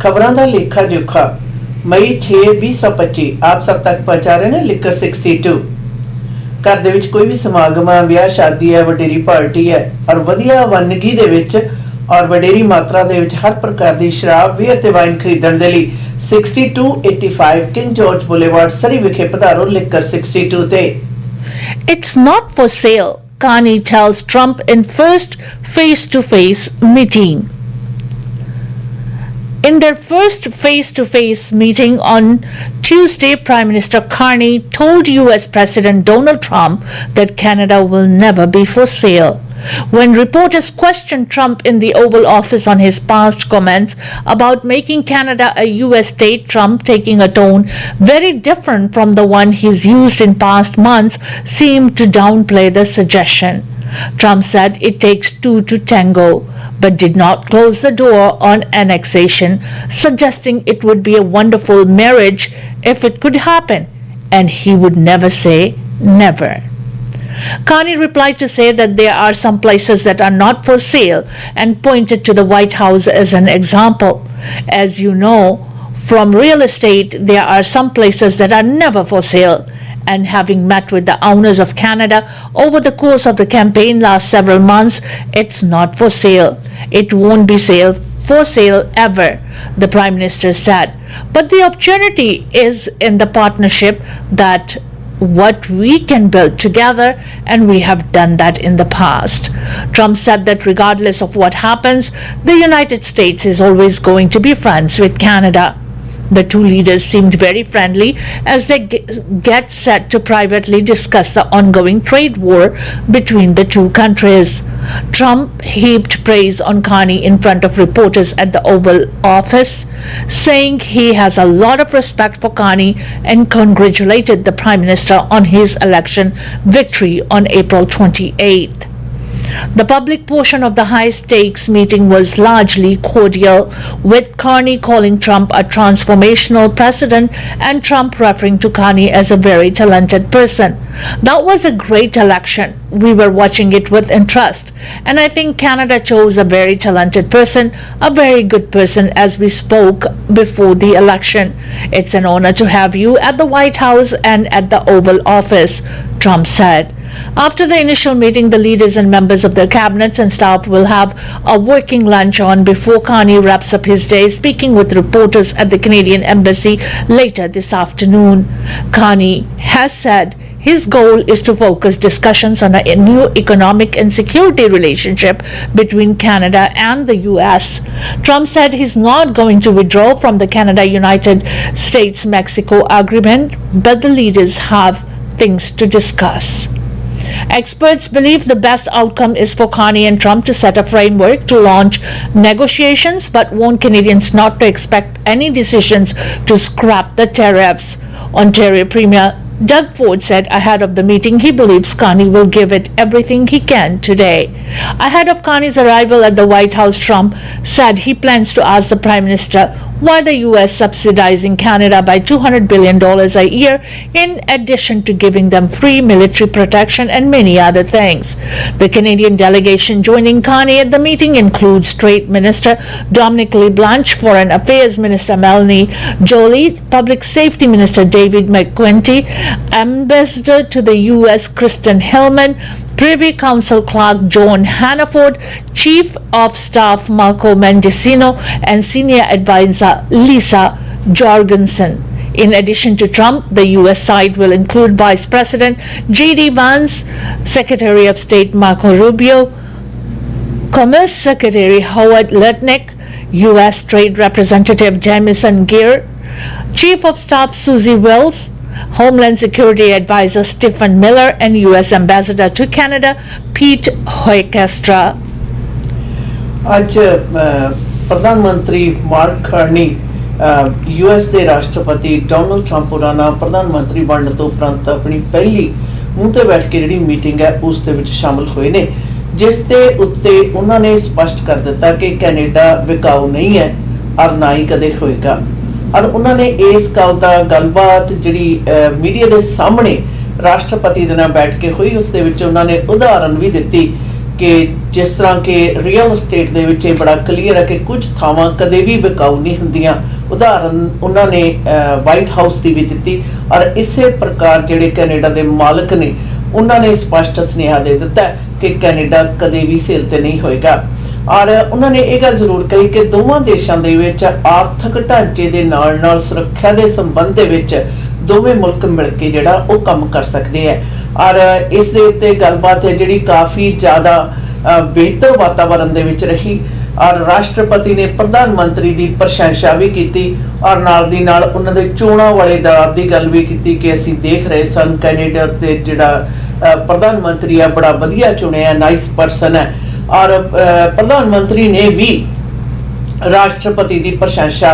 खबरां दा लेखा जोखा मई 6 2025 आप सब तक पहुंचा रहे हैं लिकर 62। घर दे विच कोई भी समागम है, ब्याह शादी है, वडेरी पार्टी है और वधिया वनगी दे विच और वडेरी मात्रा दे विच हर प्रकार दी शराब बीयर ते वाइन खरीदण दे लई 6285 किंग जॉर्ज बुलेवार्ड सरी विखे पधारो लिकर 62 ते। It's not for sale, Carney tells Trump in first face-to-face meeting. In their first face-to-face meeting on Tuesday, Prime Minister Carney told US President Donald Trump that Canada will never be for sale. When reporters questioned Trump in the Oval Office on his past comments about making Canada a US state, Trump, taking a tone very different from the one he's used in past months, seemed to downplay the suggestion. Trump said it takes two to tango, but did not close the door on annexation, suggesting it would be a wonderful marriage if it could happen, and he would never say never. Carney replied to say that there are some places that are not for sale and pointed to the White House as an example. As you know, from real estate, there are some places that are never for sale. And having met with the owners of Canada over the course of the campaign last several months, it's not for sale. It won't be for sale ever, the Prime Minister said. But the opportunity is in the partnership, that what we can build together, and we have done that in the past. Trump said that regardless of what happens, the United States is always going to be friends with Canada. The two leaders seemed very friendly as they get set to privately discuss the ongoing trade war between the two countries. Trump heaped praise on Carney in front of reporters at the Oval Office, saying he has a lot of respect for Carney and congratulated the Prime Minister on his election victory on April 28th. The public portion of the high-stakes meeting was largely cordial, with Carney calling Trump a transformational president and Trump referring to Carney as a very talented person. That was a great election. We were watching it with interest, and I think Canada chose a very talented person, a very good person, as we spoke before the election. It's an honor to have you at the White House and at the Oval Office, Trump said. After the initial meeting, the leaders and members of their cabinets and staff will have a working lunch on before Carney wraps up his day, speaking with reporters at the Canadian Embassy later this afternoon. Carney has said his goal is to focus discussions on a new economic and security relationship between Canada and the US. Trump said he's not going to withdraw from the Canada-United States-Mexico agreement, but the leaders have things to discuss. Experts believe the best outcome is for Carney and Trump to set a framework to launch negotiations, but warn Canadians not to expect any decisions to scrap the tariffs. Ontario Premier Doug Ford said ahead of the meeting he believes Carney will give it everything he can today. Ahead of Carney's arrival at the White House, Trump said he plans to ask the Prime Minister why the U.S. subsidizing Canada by $200 billion a year, in addition to giving them free military protection and many other things. The Canadian delegation joining Carney at the meeting includes Trade Minister Dominic LeBlanc, Foreign Affairs Minister Melanie Joly, Public Safety Minister David McQuinty, Ambassador to the U.S. Kristen Hillman, Privy Council Clerk John Hannaford, Chief of Staff Marco Mendicino, and Senior Advisor Lisa Jorgensen. In addition to Trump, the U.S. side will include Vice President J.D. Vance, Secretary of State Marco Rubio, Commerce Secretary Howard Lutnick, U.S. Trade Representative Jamieson Geer, Chief of Staff Susie Wells, Homeland Security Advisor Stephen Miller, and U.S. Ambassador to Canada Pete Hoekestra. आज प्रधानमंत्री mark Carney US के राष्ट्रपति Donald Trump होरां प्रधानमंत्री बनने तो उपरंत अपनी पहली मूंह ते बैठ के जिहड़ी मीटिंग है उस दे विच शामिल होए ने, जिस दे उत्ते उन्हां ने स्पष्ट कर दिता कि कैनेडा विकाऊ नहीं है और ना ही कदे होएगा। और उन्होंने इस गल का गलबात जिहड़ी मीडिया के सामने राष्ट्रपति दे नाल बैठ के हुई उस दे विच उन्होंने उदाहरण भी दिती ਕਿ ਜਿਸ ਤਰ੍ਹਾਂ ਕਿ ਰੀਅਲ estate ਦੇ ਵਿੱਚ ਇਹ ਬੜਾ ਕਲੀਅਰ ਹੈ ਕਿ ਕੁਝ ਥਾਵਾਂ ਕਦੇ ਵੀ ਵਿਕਾਊ ਨਹੀਂ ਹੁੰਦੀਆਂ। ਉਦਾਹਰਨ ਉਹਨਾਂ ਨੇ ਵਾਈਟ ਹਾਊਸ ਦੀ ਵੀ ਦਿੱਤੀ ਔਰ ਇਸੇ ਪ੍ਰਕਾਰ ਜਿਹੜੇ ਕੈਨੇਡਾ ਦੇ ਮਾਲਕ ਨੇ ਉਹਨਾਂ ਨੇ ਸਪਸ਼ਟ ਸੁਨੇਹਾ ਦੇ ਦਿੱਤਾ ਕਿ ਕੈਨੇਡਾ ਕਦੇ ਵੀ ਸੇਲ ਤੇ ਨਹੀਂ ਹੋਏਗਾ। ਔਰ ਉਹਨਾਂ ਨੇ ਇਹ ਗੱਲ ਜ਼ਰੂਰ ਕਹੀ ਕਿ ਦੋਵਾਂ ਦੇਸ਼ਾਂ ਦੇ ਵਿੱਚ ਆਰਥਿਕ ਢਾਂਚੇ ਦੇ ਨਾਲ ਸੁਰੱਖਿਆ ਦੇ ਸੰਬੰਧ ਦੇ ਵਿੱਚ ਦੋਵੇਂ ਮੁਲਕ ਮਿਲ ਕੇ ਜਿਹੜਾ ਉਹ ਕੰਮ ਕਰ ਸਕਦੇ ਹੈ। ਔਰ ਇਸ ਦੇ ਉੱਤੇ ਗੱਲਬਾਤ ਹੈ ਜਿਹੜੀ ਕਾਫੀ ਜ਼ਿਆਦਾ ਬਿਹਤਰ ਵਾਤਾਵਰਨ ਦੇ ਵਿੱਚ ਰਹੀ ਔਰ ਰਾਸ਼ਟਰਪਤੀ ਨੇ ਪ੍ਰਧਾਨ ਮੰਤਰੀ ਦੀ ਪ੍ਰਸ਼ੰਸਾ ਵੀ ਕੀਤੀ ਔਰ ਨਾਲ ਦੀ ਨਾਲ ਉਹਨਾਂ ਦੇ ਚੋਣਾਂ ਵਾਲੇ ਦੌਰ ਦੀ ਗੱਲ ਵੀ ਕੀਤੀ ਕਿ ਅਸੀਂ ਦੇਖ ਰਹੇ ਸਨ ਕੈਨੇਡਾ ਤੇ ਜਿਹੜਾ ਪ੍ਰਧਾਨ ਮੰਤਰੀ ਆ ਬੜਾ ਵਧੀਆ ਚੁਣਿਆ, ਨਾਈਸ ਪਰਸਨ ਹੈ। ਔਰ ਪ੍ਰਧਾਨ ਮੰਤਰੀ ਨੇ ਵੀ ਰਾਸ਼ਟਰਪਤੀ ਦੀ ਪ੍ਰਸ਼ੰਸਾ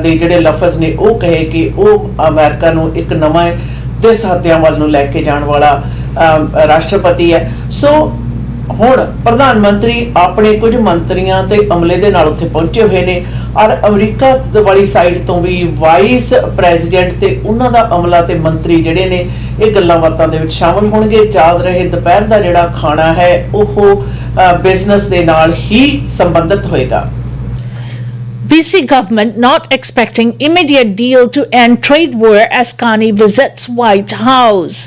ਦੇ ਜਿਹੜੇ ਲਫ਼ਜ਼ ਨੇ ਉਹ ਕਹੇ ਕਿ ਉਹ ਅਮਰੀਕਾ ਨੂੰ ਇੱਕ ਨਵਾਂ ਦੇ ਸਾਥਿਆਂ ਵੱਲ ਨੂੰ ਲੈ ਕੇ ਜਾਣ ਵਾਲਾ ਰਾਸ਼ਟਰਪਤੀ ਹੈ। ਸੋ ਹੁਣ ਪ੍ਰਧਾਨ ਮੰਤਰੀ ਆਪਣੇ ਕੁਝ ਮੰਤਰੀਆਂ ਤੇ ਅਮਲੇ ਦੇ ਨਾਲ ਉੱਥੇ ਪਹੁੰਚੇ ਹੋਏ ਨੇ ਔਰ ਅਮਰੀਕਾ ਵਾਲੀ ਸਾਈਡ ਤੋਂ ਵੀ ਵਾਈਸ ਪ੍ਰੈਜ਼ੀਡੈਂਟ ਤੇ ਉਹਨਾਂ ਦਾ ਅਮਲਾ ਤੇ ਮੰਤਰੀ ਜਿਹੜੇ ਨੇ ਇਹ ਗੱਲਾਂ ਬਾਤਾਂ ਦੇ ਵਿੱਚ ਸ਼ਾਮਲ ਹੋਣਗੇ। ਯਾਦ ਰਹੇ ਦੁਪਹਿਰ ਦਾ ਜਿਹੜਾ ਖਾਣਾ ਹੈ ਉਹ ਬਿਜ਼ਨਸ ਦੇ ਨਾਲ ਹੀ ਸੰਬੰਧਿਤ ਹੋਏਗਾ। BC government not expecting immediate deal to end trade war as Carney visits White House.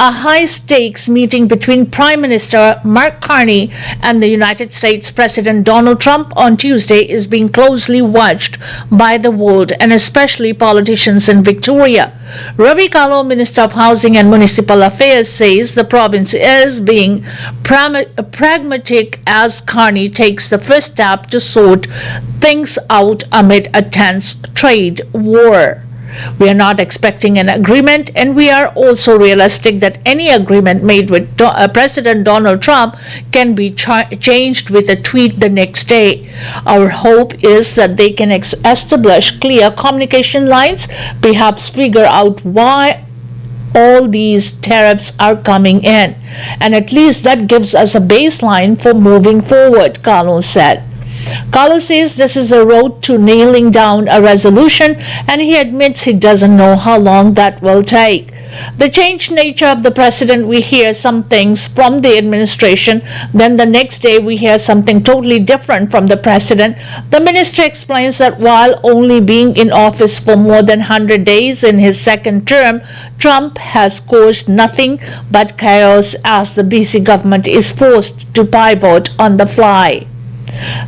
A high-stakes meeting between Prime Minister Mark Carney and the United States President Donald Trump on Tuesday is being closely watched by the world and especially politicians in Victoria. Ravi Kalo, Minister of Housing and Municipal Affairs, says the province is being pragmatic as Carney takes the first step to sort things out amid a tense trade war. We are not expecting an agreement, and we are also realistic that any agreement made with President Donald Trump can be changed with a tweet the next day. Our hope is that they can establish clear communication lines, perhaps figure out why all these tariffs are coming in, and at least that gives us a baseline for moving forward, Carlos said. Carlos says this is the road to nailing down a resolution, and he admits he doesn't know how long that will take. The changed nature of the president, we hear some things from the administration, then the next day we hear something totally different from the president. The minister explains that while only being in office for more than 100 days in his second term, Trump has caused nothing but chaos as the BC government is forced to pivot on the fly.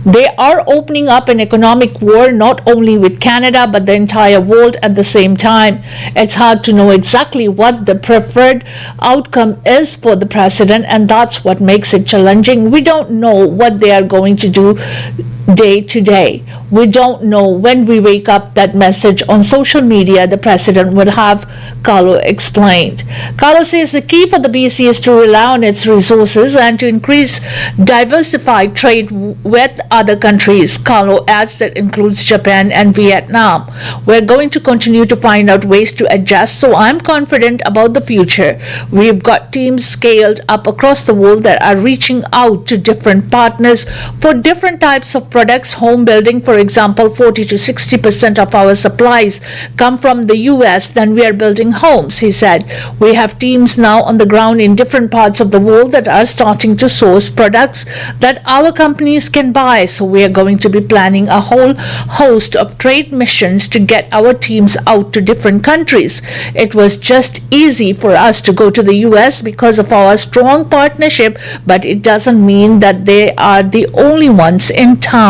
They are opening up an economic war not only with Canada but the entire world at the same time. It's hard to know exactly what the preferred outcome is for the president, and that's what makes it challenging. We don't know what they are going to do day to day. We don't know when we wake up that message on social media the president would have, Carlo explained. Carlo says the key for the BC is to rely on its resources and to increase diversified trade with other countries. Carlo adds that includes Japan and Vietnam. We're going to continue to find out ways to adjust, so I'm confident about the future. We've got teams scaled up across the world that are reaching out to different partners for different types of products. Home building, for example, 40 to 60% of our supplies come from the US. Then we are building homes, he said. We have teams now on the ground in different parts of the world that are starting to source products that our companies can buy. So we are going to be planning a whole host of trade missions to get our teams out to different countries. It was just easy for us to go to the US because of our strong partnership, but it doesn't mean that they are the only ones in town.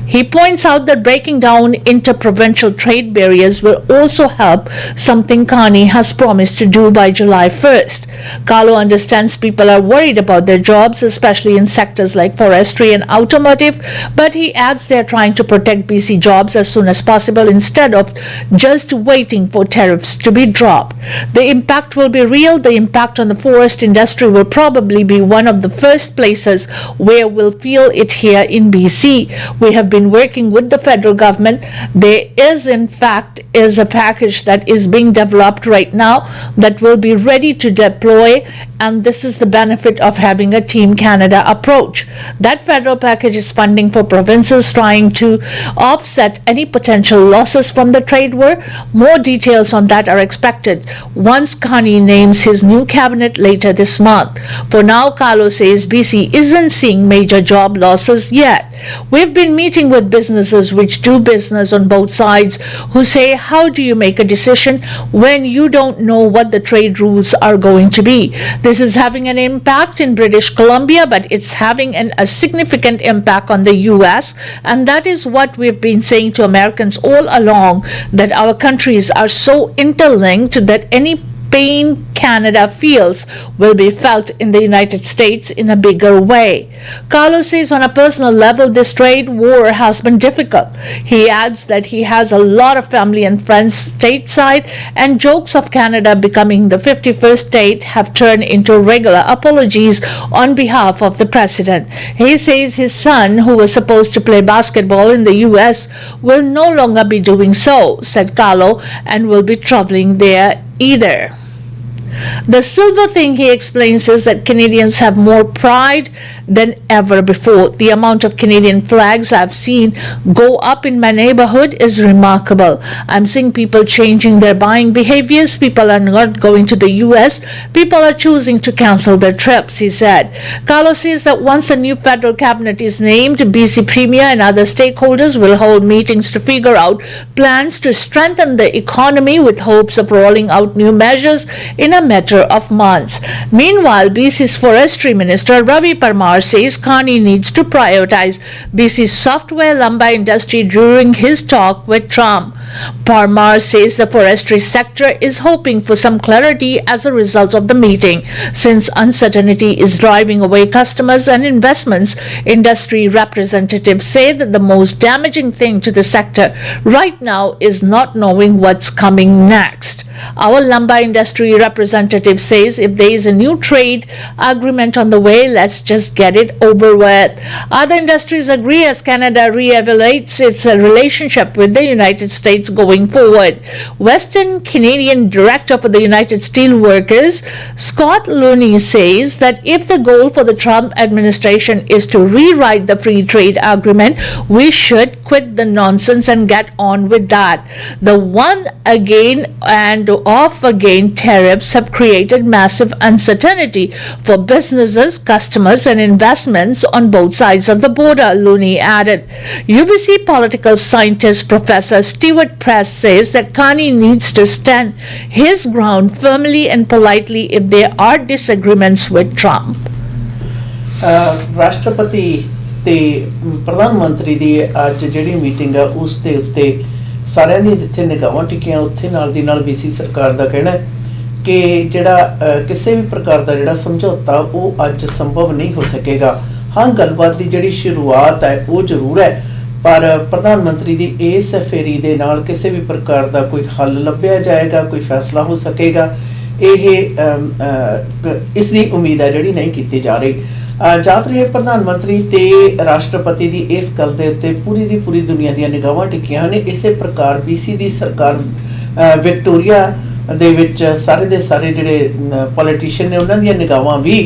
He points out that breaking down interprovincial trade barriers will also help, something Carney has promised to do by July 1st. Carlo understands people are worried about their jobs, especially in sectors like forestry and automotive, but he adds they are trying to protect BC jobs as soon as possible instead of just waiting for tariffs to be dropped. The impact will be real. The impact on the forest industry will probably be one of the first places where we'll feel it here in BC. We have been working with the federal government. There is, in fact, a package that is being developed right now that will be ready to deploy, and this is the benefit of having a Team Canada approach. That federal package packages funding for provinces trying to offset any potential losses from the trade war. More details on that are expected once Carney names his new cabinet later this month. For now, Carlo says BC isn't seeing major job losses yet. We've been meeting with businesses which do business on both sides who say, how do you make a decision when you don't know what the trade rules are going to be? This is having an impact in British Columbia, but it's having a significant impact on the US, and that is what we've been saying to Americans all along, that our countries are so interlinked that any pain Canada feels will be felt in the United States in a bigger way. Carlos says on a personal level, this trade war has been difficult. He adds that he has a lot of family and friends stateside, and jokes of Canada becoming the 51st state have turned into regular apologies on behalf of the president. He says his son, who was supposed to play basketball in the US, will no longer be doing so, said Carlo, and will be traveling there either. The silver thing, he explains, is that Canadians have more pride than ever before. The amount of Canadian flags I've seen go up in my neighborhood is remarkable. I'm seeing people changing their buying behaviors. People are not going to the US. People are choosing to cancel their trips, he said. Carlos says that once the new federal cabinet is named, BC Premier and other stakeholders will hold meetings to figure out plans to strengthen the economy with hopes of rolling out new measures in a matter of months. Meanwhile, BC's Forestry Minister Ravi Parmar says Carney needs to prioritize BC's software lumber industry during his talk with Trump. Parmar says the forestry sector is hoping for some clarity as a result of the meeting. Since uncertainty is driving away customers and investments, industry representatives say that the most damaging thing to the sector right now is not knowing what's coming next. Our lumber industry representative says if there is a new trade agreement on the way, let's just get it over with. Other industries agree as Canada reevaluates its relationship with the United States going forward. Western Canadian Director for the United Steelworkers, Scott Looney, says that if the goal for the Trump administration is to rewrite the free trade agreement, we should quit the nonsense and get on with that. The one again and off again tariffs have created massive uncertainty for businesses, customers, and investments on both sides of the border, Looney added. UBC political scientist Professor Stewart Press says that Carney needs to stand his ground firmly and politely if there are disagreements with Trump. ਰਾਸ਼ਟਰਪਤੀ ਤੇ ਪ੍ਰਧਾਨ ਮੰਤਰੀ ਦੀ ਅੱਜ ਜਿਹੜੀ meeting ਆ ਉਸ ਦੇ ਉੱਤੇ ਸਾਰਿਆਂ ਦੀਆਂ ਜਿੱਥੇ ਨਿਗਾਹਾਂ ਟਿਕੀਆਂ ਉੱਥੇ ਨਾਲ ਦੀ ਨਾਲ BC ਸਰਕਾਰ ਦਾ ਕਹਿਣਾ ਹੈ ਕਿ ਜਿਹੜਾ ਕਿਸੇ ਵੀ ਪ੍ਰਕਾਰ ਦਾ ਜਿਹੜਾ ਸਮਝੌਤਾ ਉਹ ਅੱਜ ਸੰਭਵ ਨਹੀਂ ਹੋ ਸਕੇਗਾ। ਹਾਂ, ਗੱਲਬਾਤ ਦੀ ਜਿਹੜੀ ਸ਼ੁਰੂਆਤ ਹੈ ਉਹ ਜ਼ਰੂਰ ਹੈ, ਪਰ ਪ੍ਰਧਾਨ ਮੰਤਰੀ ਦੀ ਇਸ ਫੇਰੀ ਦੇ ਨਾਲ ਕਿਸੇ ਵੀ ਪ੍ਰਕਾਰ ਦਾ ਕੋਈ ਹੱਲ ਲੱਭਿਆ ਜਾਏਗਾ, ਕੋਈ ਫੈਸਲਾ ਹੋ ਸਕੇਗਾ, ਇਹ ਇਸ ਦੀ ਉਮੀਦ ਹੈ ਜਿਹੜੀ ਨਹੀਂ ਕੀਤੀ ਜਾ ਰਹੀ। ਜਦ ਰਹੇ ਪ੍ਰਧਾਨ ਮੰਤਰੀ ਤੇ ਰਾਸ਼ਟਰਪਤੀ ਦੀ ਇਸ ਗੱਲ ਦੇ ਉੱਤੇ ਪੂਰੀ ਦੀ ਪੂਰੀ ਦੁਨੀਆ ਦੀਆਂ ਨਿਗਾਹਾਂ ਟਿਕੀਆਂ ਨੇ। ਇਸੇ ਪ੍ਰਕਾਰ BC ਦੀ ਸਰਕਾਰ ਵਿਕਟੋਰੀਆ ਦੇ ਵਿੱਚ ਸਾਰੇ ਦੇ ਸਾਰੇ ਜਿਹੜੇ ਪੋਲੀਟੀਸ਼ੀਅਨ ਨੇ ਉਹਨਾਂ ਦੀਆਂ ਨਿਗਾਹਾਂ ਵੀ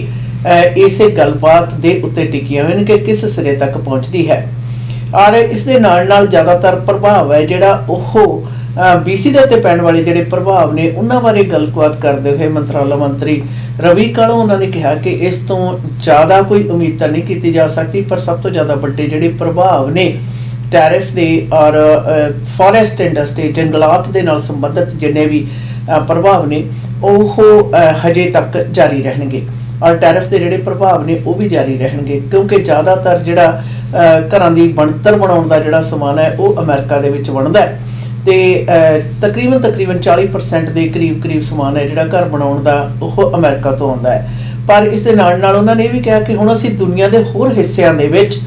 ਇਸੇ ਗੱਲਬਾਤ ਦੇ ਉੱਤੇ ਟਿਕੀਆਂ ਹੋਈਆਂ ਨੇ ਕਿ ਕਿਸ ਸਿਰੇ ਤੱਕ ਪਹੁੰਚਦੀ ਹੈ। ਔਰ ਇਸ ਦੇ ਨਾਲ ਨਾਲ ਜ਼ਿਆਦਾਤਰ ਪ੍ਰਭਾਵ ਹੈ ਜਿਹੜਾ ਉਹ BC ਦੇ ਉੱਤੇ ਪੈਣ ਵਾਲੇ ਜਿਹੜੇ ਪ੍ਰਭਾਵ ਨੇ ਉਹਨਾਂ ਬਾਰੇ ਗੱਲਬਾਤ ਕਰਦੇ ਹੋਏ ਮੰਤਰਾਲਾ ਮੰਤਰੀ ਰਵੀ ਕਾਲੋਂ ਉਹਨਾਂ ਨੇ ਕਿਹਾ ਕਿ ਇਸ ਤੋਂ ਜ਼ਿਆਦਾ ਕੋਈ ਉਮੀਦ ਤਾਂ ਨਹੀਂ ਕੀਤੀ ਜਾ ਸਕਦੀ, ਪਰ ਸਭ ਤੋਂ ਜ਼ਿਆਦਾ ਵੱਡੇ ਜਿਹੜੇ ਪ੍ਰਭਾਵ ਨੇ ਟੈਰਿਫ ਦੇ ਔਰ ਫੋਰੈਸਟ ਇੰਡਸਟਰੀ ਜੰਗਲਾਤ ਦੇ ਨਾਲ ਸੰਬੰਧਿਤ ਜਿੰਨੇ ਵੀ ਪ੍ਰਭਾਵ ਨੇ ਉਹ ਹਜੇ ਤੱਕ ਜਾਰੀ ਰਹਿਣਗੇ ਔਰ ਟੈਰਿਫ ਦੇ ਜਿਹੜੇ ਪ੍ਰਭਾਵ ਨੇ ਉਹ ਵੀ ਜਾਰੀ ਰਹਿਣਗੇ, ਕਿਉਂਕਿ ਜ਼ਿਆਦਾਤਰ ਜਿਹੜਾ ਘਰਾਂ ਦੀ ਬਣਤਰ ਬਣਾਉਣ ਦਾ ਜਿਹੜਾ ਸਮਾਨ ਹੈ ਉਹ ਅਮਰੀਕਾ ਦੇ ਵਿੱਚ ਬਣਦਾ ਹੈ ਤੇ ਤਕਰੀਬਨ 40% ਦੇ ਕਰੀਬ ਸਮਾਨ ਹੈ ਜਿਹੜਾ ਘਰ ਬਣਾਉਣ ਦਾ ਉਹ ਅਮਰੀਕਾ ਤੋਂ ਆਉਂਦਾ ਹੈ। ਪਰ ਇਸ ਦੇ ਨਾਲ ਨਾਲ ਉਹਨਾਂ ਨੇ ਇਹ ਵੀ ਕਿਹਾ ਕਿ ਹੁਣ ਅਸੀਂ ਦੁਨੀਆ ਦੇ ਹੋਰ ਹਿੱਸਿਆਂ ਦੇ ਵਿੱਚ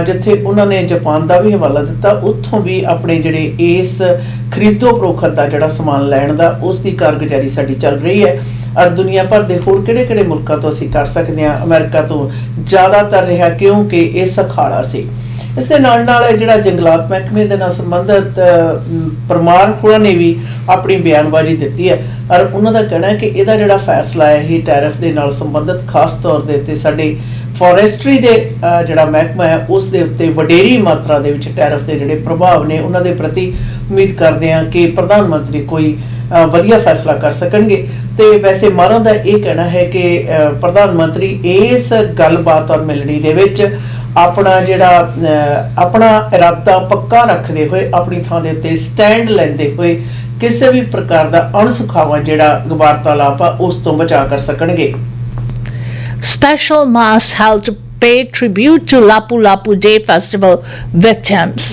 ਜਿੱਥੇ ਉਹਨਾਂ ਨੇ ਜਾਪਾਨ ਦਾ ਵੀ ਹਵਾਲਾ ਦਿੱਤਾ ਉੱਥੋਂ ਵੀ ਆਪਣੇ ਜਿਹੜੇ ਇਸ ਖਰੀਦੋ ਫਰੋਖਤ ਦਾ ਜਿਹੜਾ ਸਮਾਨ ਲੈਣ ਦਾ ਉਸ ਦੀ ਕਾਰਗੁਜ਼ਾਰੀ ਸਾਡੀ ਚੱਲ ਰਹੀ ਹੈ ਔਰ ਦੁਨੀਆ ਭਰ ਦੇ ਹੋਰ ਕਿਹੜੇ ਮੁਲਕਾਂ ਤੋਂ ਅਸੀਂ ਕਰ ਸਕਦੇ ਹਾਂ। ਅਮਰੀਕਾ ਤੋਂ ਜ਼ਿਆਦਾਤਰ ਰਿਹਾ ਕਿਉਂਕਿ ਇਹ ਸਖਾਲਾ ਸੀ। ਇਸ ਦੇ ਨਾਲ ਨਾਲ ਜਿਹੜਾ ਜੰਗਲਾਤ ਮਹਿਕਮੇ ਦੇ ਨਾਲ ਸੰਬੰਧਿਤ ਪਰਮਾਰ ਹੋਰਾਂ ਨੇ ਵੀ ਆਪਣੀ ਬਿਆਨਬਾਜ਼ੀ ਦਿੱਤੀ ਹੈ ਔਰ ਉਹਨਾਂ ਦਾ ਕਹਿਣਾ ਹੈ ਕਿ ਇਹਦਾ ਜਿਹੜਾ ਫੈਸਲਾ ਹੈ ਇਹ ਟੈਰਿਫ ਦੇ ਨਾਲ ਸੰਬੰਧਿਤ ਖਾਸ ਤੌਰ ਦੇ ਉੱਤੇ ਸਾਡੇ ਫੋਰੈਸਟਰੀ ਦੇ ਜਿਹੜਾ ਮਹਿਕਮਾ ਹੈ ਉਸ ਦੇ ਉੱਤੇ ਵਡੇਰੀ ਮਾਤਰਾ ਦੇ ਵਿੱਚ ਟੈਰਿਫ ਦੇ ਜਿਹੜੇ ਪ੍ਰਭਾਵ ਨੇ ਉਹਨਾਂ ਦੇ ਪ੍ਰਤੀ ਉਮੀਦ ਕਰਦੇ ਹਾਂ ਕਿ ਪ੍ਰਧਾਨ ਮੰਤਰੀ ਕੋਈ ਵਧੀਆ ਫੈਸਲਾ ਕਰ ਸਕਣਗੇ। ਤੇ ਵੈਸੇ ਮਾਹਰਾਂ ਦਾ ਇਹ ਕਹਿਣਾ ਹੈ ਕਿ ਪ੍ਰਧਾਨ ਮੰਤਰੀ ਇਸ ਗੱਲਬਾਤ ਔਰ ਮਿਲਣੀ ਦੇ ਵਿੱਚ ਆਪਣਾ ਜਿਹੜਾ ਆਪਣਾ ਇਰਾਦਾ ਪੱਕਾ ਰੱਖਦੇ ਹੋਏ ਆਪਣੀ ਥਾਂ ਦੇ ਉੱਤੇ ਸਟੈਂਡ ਲੈਂਦੇ ਹੋਏ ਕਿਸੇ ਵੀ ਪ੍ਰਕਾਰ ਦਾ ਅਣਸੁਖਾਵਾ ਜਿਹੜਾ ਵਾਰਤਾਲਾਪ ਆ ਉਸ ਤੋਂ ਬਚਾ ਕਰ ਸਕਣਗੇ। Special mass held to pay tribute to Lapu Lapu Day Festival victims.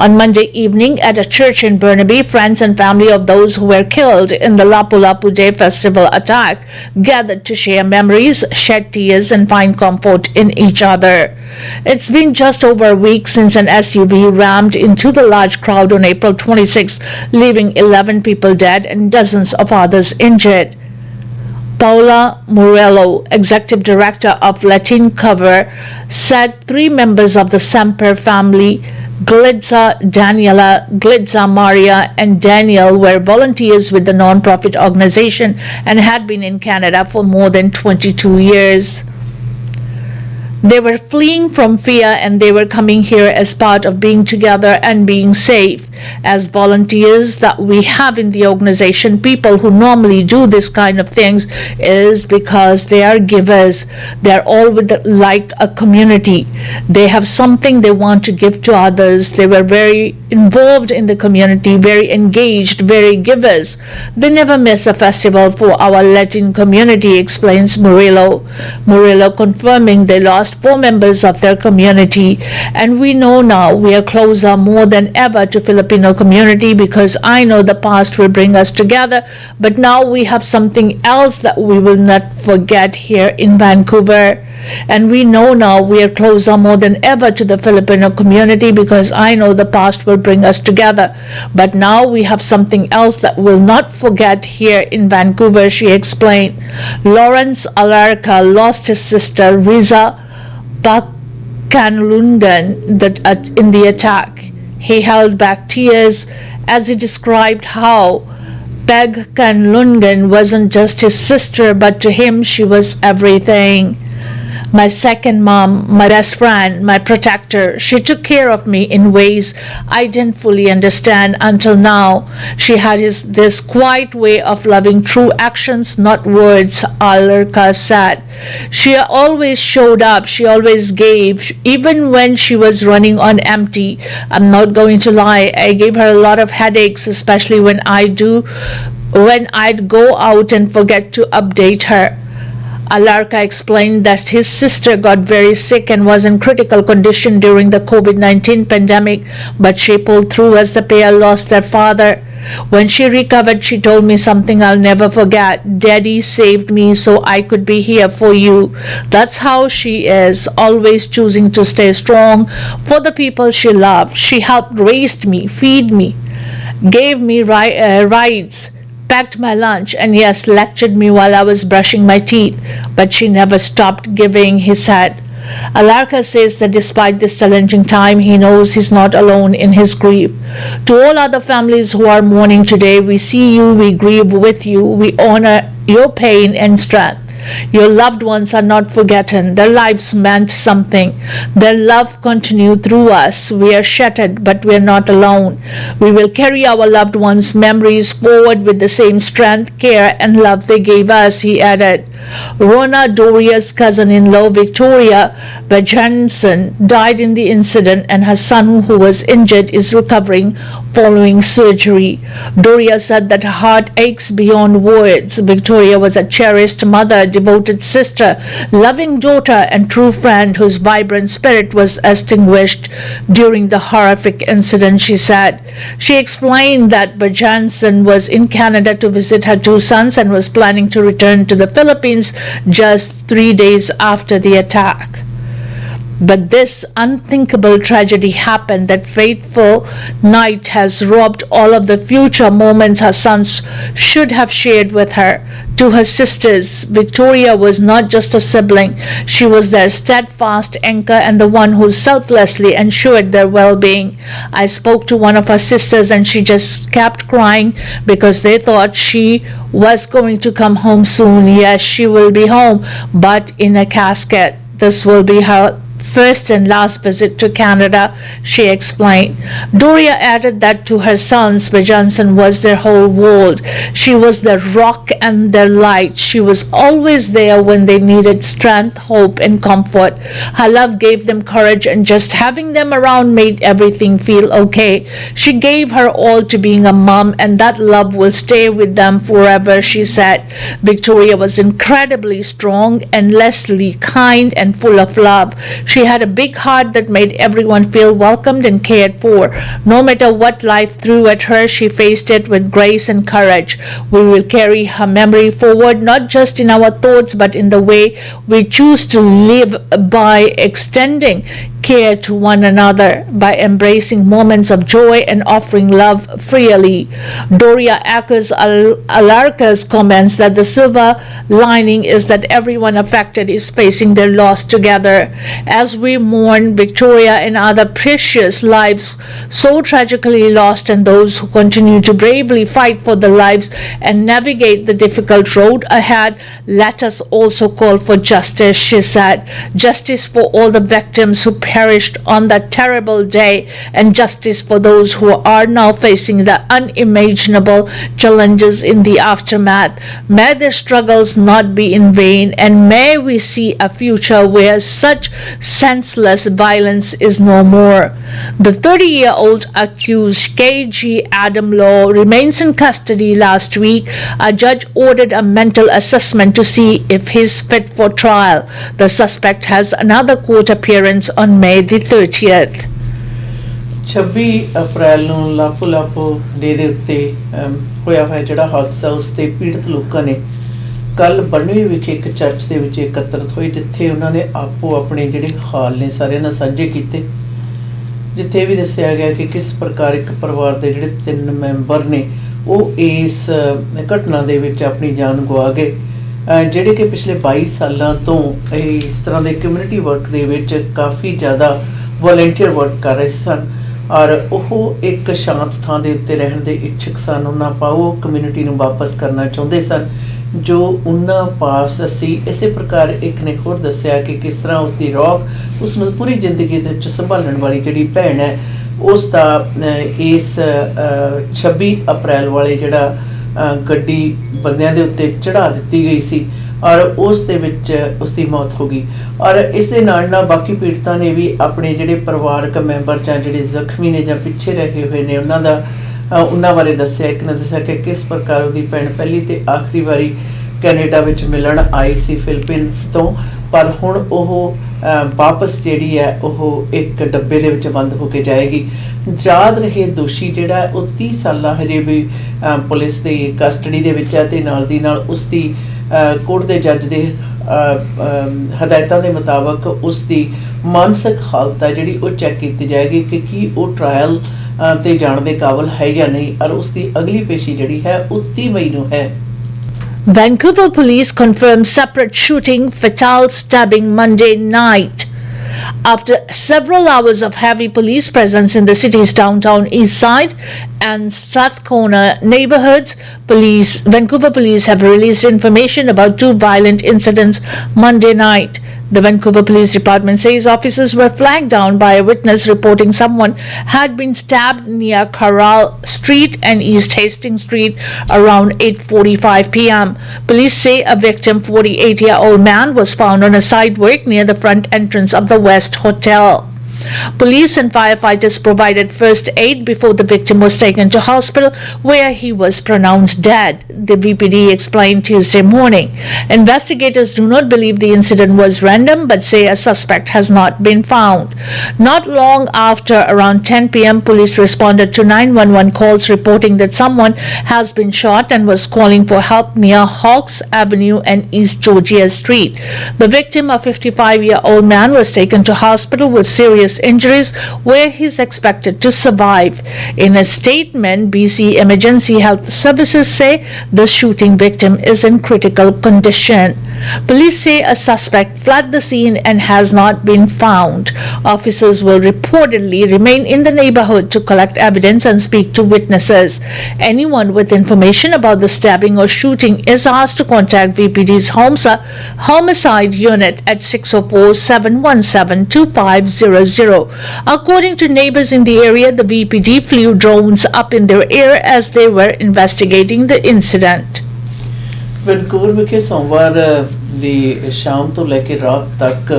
On Monday evening at a church in Burnaby, friends and family of those who were killed in the Lapu Lapu Day Festival attack gathered to share memories, shed tears and find comfort in each other. It's been just over a week since an SUV rammed into the large crowd on April 26, leaving 11 people dead and dozens of others injured. Paula Morello, executive director of Latin Cover, said 3 members of the Semper family, Glitza Daniela, Glitza Maria and Daniel, were volunteers with the non-profit organization and had been in Canada for more than 22 years. They were fleeing from fear and they were coming here as part of being together and being safe. As volunteers that we have in the organization, people who normally do this kind of things is because they are givers. They are all like a community. They have something they want to give to others. They were very involved in the community, very engaged, very givers. They never miss a festival for our Latin community, explains Murillo. Murillo confirming they lost 4 members of their community, and we know now we are closer more than ever to Filipino community because I know the past will bring us together, but now we have something else that we will not forget here in Vancouver. And we know now we are closer more than ever to the Filipino community because I know the past will bring us together. But now we have something else that we'll not forget here in Vancouver, she explained. Lawrence Alarka lost his sister Riza Bakanlungan in the attack. He held back tears as he described how Peg Kanlungan wasn't just his sister, but to him she was everything. My second mom, my best friend, my protector. She took care of me in ways I didn't fully understand until now. She had this quiet way of loving through actions, not words, Alarka said. She always showed up. She always gave, even when she was running on empty. I'm not going to lie. I gave her a lot of headaches, especially when I'd go out and forget to update her. Alarka explained that his sister got very sick and was in critical condition during the COVID-19 pandemic, but she pulled through as the pair lost their father. When she recovered, she told me something I'll never forget. Daddy saved me so I could be here for you. That's how she is, always choosing to stay strong for the people she loved. She helped raise me, feed me, gave me rides, packed my lunch, and yes, lectured me while I was brushing my teeth. But she never stopped giving, he said. Alarka says that despite this challenging time, he knows he's not alone in his grief. To all other families who are mourning today, we see you, we grieve with you, we honor your pain and strength. Your loved ones are not forgotten. Their lives meant something. Their love continued through us. We are shattered, but we are not alone. We will carry our loved ones' memories forward with the same strength, care, and love they gave us, he added. Rona Doria's cousin-in-law, Victoria Bajanson, died in the incident, and her son, who was injured, is recovering following surgery. Doria said that her heart aches beyond words. Victoria was a cherished mother, devoted sister, loving daughter, and true friend whose vibrant spirit was extinguished during the horrific incident, she said. She explained that Bajanson was in Canada to visit her 2 sons and was planning to return to the Philippines just 3 days after the attack. But this unthinkable tragedy happened. That fateful night has robbed all of the future moments her sons should have shared with her. To her sisters, Victoria was not just a sibling. She was their steadfast anchor and the one who selflessly ensured their well-being. I spoke to one of her sisters and she just kept crying because they thought she was going to come home soon. Yes, she will be home, but in a casket. This will be her first and last visit to Canada, she explained. Doria added that to her sons, Johnson was their whole world. She was their rock and their light. She was always there when they needed strength, hope, and comfort. Her love gave them courage, and just having them around made everything feel okay. She gave her all to being a mom, and that love will stay with them forever, she said. Victoria was incredibly strong, endlessly kind, and full of love. She had a big heart that made everyone feel welcomed and cared for. No matter what life threw at her, she faced it with grace and courage. We will carry her memory forward, not just in our thoughts, but in the way we choose to live, by extending care to one another, by embracing moments of joy and offering love freely. Doria echoes Alarka's comments that the silver lining is that everyone affected is facing their loss together. As we mourn Victoria and other precious lives so tragically lost, and those who continue to bravely fight for their lives and navigate the difficult road ahead, let us also call for justice, she said. Justice for all the victims who perished on that terrible day, and justice for those who are now facing the unimaginable challenges in the aftermath. May their struggles not be in vain, and may we see a future where such senseless violence is no more. The 30-year-old accused KG Adam Law remains in custody. Last week, a judge ordered a mental assessment to see if he is fit for trial. The suspect has another court appearance on May the 30th. 26 ਅਪ੍ਰੈਲ ਨੂੰ ਲਾਪੋ ਡੇ ਦੇ ਉੱਤੇ ਹੋਇਆ ਹੋਇਆ ਜਿਹੜਾ ਹਾਦਸਾ, ਉਸ ਤੇ ਪੀੜਤ ਲੋਕਾਂ ਨੇ ਕੱਲ ਬਰਨਵੀ ਵਿਖੇ ਇੱਕ ਚਰਚ ਦੇ ਵਿੱਚ ਇਕੱਤਰਤ ਹੋਏ, ਜਿੱਥੇ ਉਹਨਾਂ ਨੇ ਆਪੋ ਆਪਣੇ ਜਿਹੜੇ ਹਾਲ ਨੇ ਸਾਰਿਆਂ ਨਾਲ ਸਾਂਝੇ ਕੀਤੇ, ਜਿੱਥੇ ਵੀ ਦੱਸਿਆ ਗਿਆ ਕਿ ਕਿਸ ਪ੍ਰਕਾਰ ਇੱਕ ਪਰਿਵਾਰ ਦੇ ਜਿਹੜੇ 3 ਮੈਂਬਰ ਨੇ ਉਹ ਇਸ ਘਟਨਾ ਦੇ ਵਿੱਚ ਆਪਣੀ ਜਾਨ ਗਵਾ ਗਏ, ਜਿਹੜੇ ਕਿ ਪਿਛਲੇ 22 ਸਾਲਾਂ ਤੋਂ ਇਸ ਤਰ੍ਹਾਂ ਦੇ ਕਮਿਊਨਿਟੀ ਵਰਕ ਦੇ ਵਿੱਚ ਕਾਫੀ ਜ਼ਿਆਦਾ ਵੋਲੰਟੀਅਰ ਵਰਕ ਕਰ ਰਹੇ ਸਨ, ਔਰ ਉਹ ਇੱਕ ਸ਼ਾਂਤ ਥਾਂ ਦੇ ਉੱਤੇ ਰਹਿਣ ਦੇ ਇੱਛੁਕ ਸਨ। ਉਹਨਾਂ ਪਾਓ ਕਮਿਊਨਿਟੀ ਨੂੰ ਵਾਪਸ ਕਰਨਾ ਚਾਹੁੰਦੇ ਸਨ ਜੋ ਉਹਨਾਂ ਪਾਸ ਸੀ। ਇਸੇ ਪ੍ਰਕਾਰ ਇੱਕ ਨੇ ਹੋਰ ਦੱਸਿਆ ਕਿ ਕਿਸ ਤਰ੍ਹਾਂ ਉਸ ਦੀ ਰੌਕ ਉਸ ਨੂੰ ਪੂਰੀ ਜ਼ਿੰਦਗੀ ਦੇ ਵਿੱਚ ਸੰਭਾਲਣ ਵਾਲੀ ਜਿਹੜੀ ਭੈਣ ਹੈ, ਉਸ ਦਾ ਇਸ 26 ਅਪ੍ਰੈਲ ਵਾਲੇ ਜਿਹੜਾ ਗੱਡੀ ਬੰਦਿਆਂ ਦੇ ਉੱਤੇ ਚੜ੍ਹਾ ਦਿੱਤੀ ਗਈ ਸੀ, ਔਰ ਉਸ ਦੇ ਵਿੱਚ ਉਸ ਦੀ ਮੌਤ ਹੋ ਗਈ। ਔਰ ਇਸ ਦੇ ਨਾਲ ਨਾਲ ਬਾਕੀ ਪੀੜਤਾਂ ਨੇ ਵੀ ਆਪਣੇ ਜਿਹੜੇ ਪਰਿਵਾਰਕ ਮੈਂਬਰ ਜਾਂ ਜਿਹੜੇ ਜ਼ਖਮੀ ਨੇ ਜਾਂ ਪਿੱਛੇ ਰਹੇ ਹੋਏ ਨੇ ਉਹਨਾਂ ਬਾਰੇ ਦੱਸਿਆ। ਇੱਕ ਨੇ ਦੱਸਿਆ ਕਿ ਕਿਸ ਪ੍ਰਕਾਰ ਉਹਦੀ ਭੈਣ ਪਹਿਲੀ ਤੇ ਆਖਰੀ ਵਾਰੀ ਕੈਨੇਡਾ ਵਿੱਚ ਮਿਲਣ ਆਈ ਸੀ ਫਿਲੀਪੀਨ ਤੋਂ, ਪਰ ਹੁਣ ਉਹ ਵਾਪਸ ਜਿਹੜੀ ਹੈ ਉਹ ਇੱਕ ਡੱਬੇ ਦੇ ਵਿੱਚ ਬੰਦ ਹੋ ਕੇ ਜਾਏਗੀ। ਯਾਦ ਰਹੇ ਦੋਸ਼ੀ ਜਿਹੜਾ ਉਹ 30 ਸਾਲਾ ਹਜੇ ਵੀ ਪੁਲਿਸ ਦੀ ਕਸਟਡੀ ਦੇ ਵਿੱਚ ਹੈ, ਤੇ ਨਾਲ ਦੀ ਨਾਲ ਉਸ ਦੀ ਕੋਰਟ ਦੇ ਜੱਜ ਦੇ ਹਦਾਇਤਾਂ ਦੇ ਮੁਤਾਬਕ ਉਸ ਦੀ ਮਾਨਸਿਕ ਹਾਲਤ ਹੈ ਜਿਹੜੀ ਉਹ ਚੈੱਕ ਕੀਤੀ ਜਾਏਗੀ ਕਿ ਕੀ ਉਹ ਟਰਾਇਲ ਤੇ ਜਾਣ ਦੇ ਕਾਬਿਲ ਹੈ ਜਾਂ ਨਹੀਂ, ਔਰ ਉਸ ਦੀ ਅਗਲੀ ਪੇਸ਼ੀ ਜਿਹੜੀ ਹੈ ਉਹ 30 ਮਈ ਨੂੰ ਹੈ। Vancouver police confirmed separate shooting, fatal stabbing Monday night. After several hours of heavy police presence in the city's downtown east side and Strathcona neighborhoods, Vancouver police have released information about 2 violent incidents Monday night. The Vancouver Police Department says officers were flagged down by a witness reporting someone had been stabbed near Carral Street and East Hastings Street around 8:45 p.m. Police say a victim, 48-year-old man, was found on a sidewalk near the front entrance of the West Hotel. Police and firefighters provided first aid before the victim was taken to hospital, where he was pronounced dead, the VPD explained Tuesday morning. Investigators do not believe the incident was random, but say a suspect has not been found. Not long after, around 10 p.m., police responded to 911 calls reporting that someone has been shot and was calling for help near Hawks Avenue and East Georgia Street. The victim, a 55-year-old man, was taken to hospital with serious injuries, where he is expected to survive. In a statement, BC Emergency Health Services say the shooting victim is in critical condition. Police say a suspect fled the scene and has not been found. Officers will reportedly remain in the neighborhood to collect evidence and speak to witnesses. Anyone with information about the stabbing or shooting is asked to contact VPD's homicide unit at 604-717-2500. According to neighbors in the area, the VPD flew drones up in their air as they were investigating the incident. Vancouver ਵਿਖੇ ਸੋਮਵਾਰ ਦੀ ਸ਼ਾਮ ਤੋਂ ਲੈ ਕੇ ਰਾਤ ਤੱਕ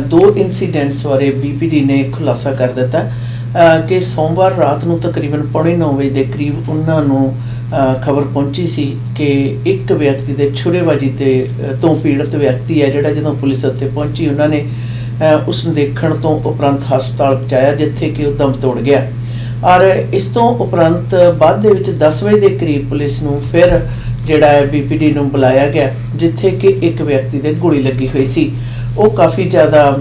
ਦੋ incidents ਬਾਰੇ BPD ਨੇ ਖੁਲਾਸਾ ਕਰ ਦਿੱਤਾ ਕਿ ਸੋਮਵਾਰ ਰਾਤ ਨੂੰ ਤਕਰੀਬਨ 9:30 ਵਜੇ ਦੇ ਕਰੀਬ ਉਹਨਾਂ ਨੂੰ ਖਬਰ ਪਹੁੰਚੀ ਸੀ ਕਿ ਇੱਕ ਵਿਅਕਤੀ ਦੇ ਛੁਰੇਬਾਜ਼ੀ ਤੋਂ ਪੀੜਤ ਵਿਅਕਤੀ ਹੈ ਜਿਹੜਾ ਜਦੋਂ ਪੁਲਿਸ ਉੱਤੇ ਪਹੁੰਚੀ ਉਹਨਾਂ ਨੇ ਉਸ ਨੂੰ ਦੇਖਣ ਤੋਂ ਉਪਰੰਤ ਹਸਪਤਾਲ ਪਹੁੰਚਾਇਆ ਜਿੱਥੇ ਕਿ ਉਹ ਦਮ ਤੋੜ ਗਿਆ ਔਰ ਇਸ ਤੋਂ ਉਪਰੰਤ ਬਾਅਦ ਦੇ ਵਿੱਚ 10 ਵਜੇ ਦੇ ਕਰੀਬ ਪੁਲਿਸ ਨੂੰ ਫਿਰ ਜਿਹੜਾ ਹੈ BPD ਨੂੰ ਬੁਲਾਇਆ ਗਿਆ ਜਿੱਥੇ ਕਿ ਇੱਕ ਵਿਅਕਤੀ ਦੇ ਗੋਲੀ ਲੱਗੀ ਹੋਈ ਸੀ ਉਹ ਕਾਫੀ ਜ਼ਿਆਦਾ